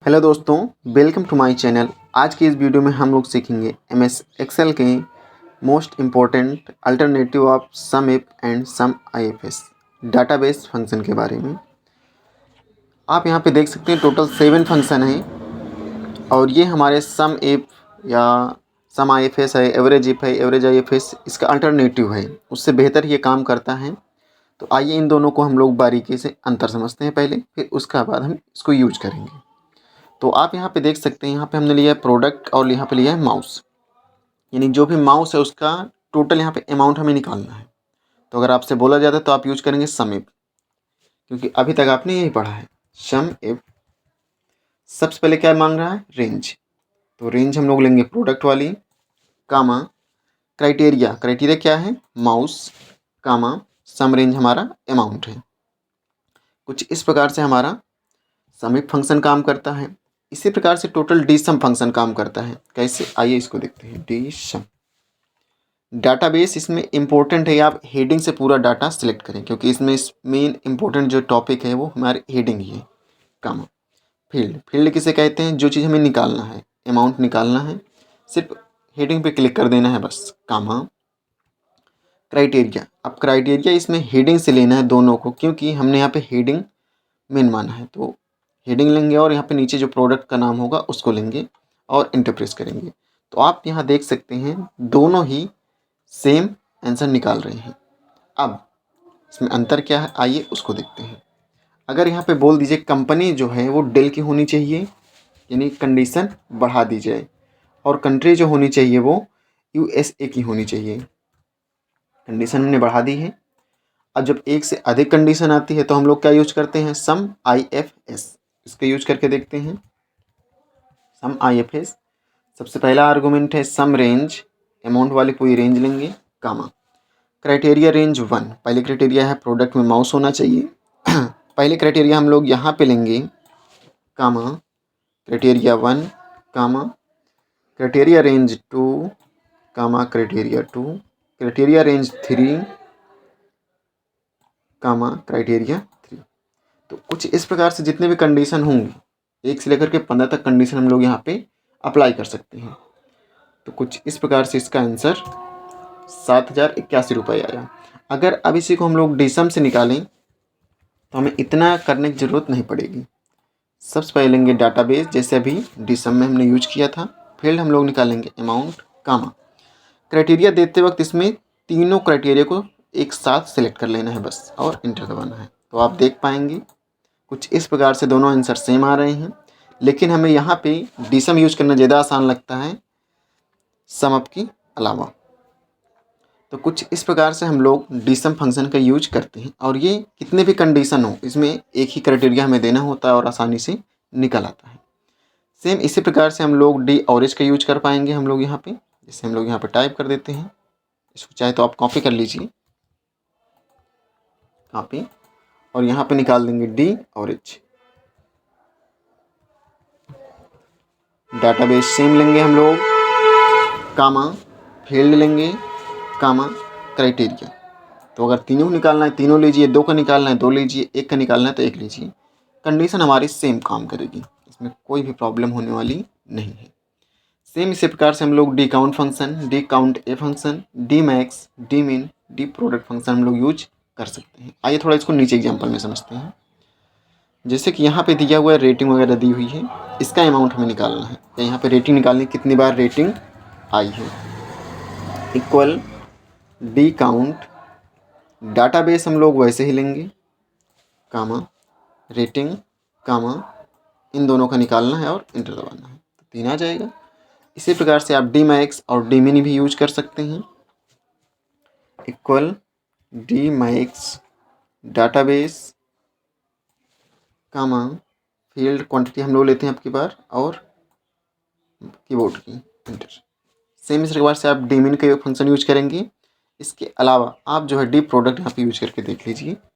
Hello दोस्तों, welcome to my channel. आज की इस वीडियो में हम लोग सीखेंगे एमएस एक्सेल के most important alternative of sum if and sum IFS database function के बारे में। आप यहाँ पे देख सकते हैं टोटल 7 फंक्शन हैं और ये हमारे सम इफ या सम आईएफएस है, एवरेज इफ है, एवरेज आईएफएस इसका अल्टरनेटिव है, उससे बेहतर ये काम करता है। तो आइए इन दोनों को हम लोग बारीकी से अंतर समझते हैं पहले, फिर उसके बाद हम इसको यूज करेंगे। तो आप यहाँ पे देख सकते हैं, यहाँ पे हमने लिया है प्रोडक्ट और यहाँ पे लिया है माउस, यानी जो भी माउस है उसका टोटल यहाँ पे अमाउंट हमें निकालना है। तो अगर आपसे बोला जाता है तो आप यूज करेंगे सम इफ, क्योंकि अभी तक आपने यही पढ़ा है सम इफ। सबसे पहले क्या मांग रहा है, रेंज। तो रेंज हम लोग लेंगे प्रोडक्ट वाली, कामा क्राइटेरिया, क्राइटेरिया क्या है माउस, कामा सम रेंज हमारा अमाउंट है। कुछ इस प्रकार से हमारा सम इफ फंक्शन काम करता है। इसी प्रकार से टोटल डी सम फंक्शन काम करता है। कैसे, आइए इसको देखते हैं। डी सम डाटाबेस इसमें इंपॉर्टेंट है, आप हेडिंग से पूरा डाटा सिलेक्ट करें, क्योंकि इसमें मेन इंपॉर्टेंट जो टॉपिक है वो हमारे हेडिंग ही है। कामा फील्ड, फील्ड किसे कहते हैं, जो चीज़ हमें निकालना है, अमाउंट निकालना है, सिर्फ हेडिंग पे क्लिक कर देना है बस। कामा क्राइटेरिया, अब क्राइटेरिया इसमें हेडिंग से लेना है दोनों को, क्योंकि हमने यहाँ पे हेडिंग मेन माना है। तो हेडिंग लेंगे और यहाँ पे नीचे जो प्रोडक्ट का नाम होगा उसको लेंगे और इंटर प्रेस करेंगे। तो आप यहाँ देख सकते हैं दोनों ही सेम आंसर निकाल रहे हैं। अब इसमें अंतर क्या है, आइए उसको देखते हैं। अगर यहाँ पे बोल दीजिए कंपनी जो है वो डेल की होनी चाहिए, यानी कंडीशन बढ़ा दी जाए, और कंट्री जो होनी चाहिए वो यूएसए की होनी चाहिए, कंडीशन हमने बढ़ा दी है। अब जब एक से अधिक कंडीशन आती है तो हम लोग क्या यूज करते हैं, सम आईएफएस, इसका यूज करके देखते हैं। सम आईएफएस, सबसे पहला आर्गुमेंट है सम रेंज, अमाउंट वाली पूरी रेंज लेंगे, कामा क्राइटेरिया रेंज 1, पहले क्राइटेरिया है प्रोडक्ट में माउस होना चाहिए। पहले क्राइटेरिया हम लोग यहाँ पे लेंगे, कामा क्राइटेरिया 1, कामा क्राइटेरिया रेंज 2, कामा क्राइटेरिया 2, क्राइटेरिया रेंज 3, कामा क्राइटेरिया 3। तो कुछ इस प्रकार से जितने भी कंडीशन होंगे 1 से लेकर के 15 तक कंडीशन हम लोग यहाँ पे अप्लाई कर सकते हैं। तो कुछ इस प्रकार से इसका आंसर 7,081 आया। अगर अब इसी को हम लोग डीसम से निकालें तो हमें इतना करने की ज़रूरत नहीं पड़ेगी। सबसे पहले लेंगे डाटाबेस, जैसे अभी डीसम में हमने यूज किया था। फील्ड हम लोग निकालेंगे अमाउंट, कामा क्राइटेरिया देते वक्त इसमें तीनों क्राइटेरिया को एक साथ सेलेक्ट कर लेना है बस, और इंटर दबाना है। तो आप देख पाएंगे कुछ इस प्रकार से दोनों आंसर सेम आ रहे हैं, लेकिन हमें यहाँ पे डीसम यूज करना ज़्यादा आसान लगता है सम अप की अलावा। तो कुछ इस प्रकार से हम लोग डीसम फंक्शन का यूज करते हैं, और ये कितने भी कंडीशन हो इसमें एक ही क्राइटेरिया हमें देना होता है और आसानी से निकल आता है। सेम इसी प्रकार से हम लोग डी ऑरेंज का यूज कर पाएंगे हम लोग यहाँ पे, जैसे हम लोग यहाँ पे टाइप कर देते हैं। इसको चाहे तो आप कॉपी कर लीजिए, कॉपी, और यहाँ पे निकाल देंगे डी ऑरेंज। डाटाबेस सेम लेंगे हम लोग, कामा फील्ड लेंगे, कामा क्राइटेरिया। तो अगर तीनों निकालना है तीनों लीजिए, 2 का निकालना है 2 लीजिए, 1 का निकालना है तो 1 लीजिए। कंडीशन हमारी सेम काम करेगी, इसमें कोई भी प्रॉब्लम होने वाली नहीं है। सेम इसी प्रकार से हम लोग D count function, D count a function, D max, D मिन, डी प्रोडक्ट फंक्शन हम लोग यूज कर सकते हैं। आइए थोड़ा इसको नीचे एग्जाम्पल में समझते हैं। जैसे कि यहाँ पे दिया हुआ है रेटिंग वगैरह दी हुई है, इसका अमाउंट हमें निकालना है, या यहाँ पे रेटिंग निकालनी कितनी बार रेटिंग आई है, इक्वल डी काउंट। डाटाबेस हम लोग वैसे ही लेंगे, कामा रेटिंग, कामा इन दोनों का निकालना है और इंटर दबाना है, तो 3 आ जाएगा। इसी प्रकार से आप डी मैक्स और डी मिनी भी यूज कर सकते हैं, इक्वल डी मैक्स डाटाबेस, कामा फील्ड क्वांटिटी हम लोग लेते हैं आपकी बार, और कीबोर्ड की इंटर। सेम इस प्रकार से आप डी मिन का फंक्शन यूज करेंगे। इसके अलावा आप जो है डी प्रोडक्ट यहाँ पे यूज करके देख लीजिए।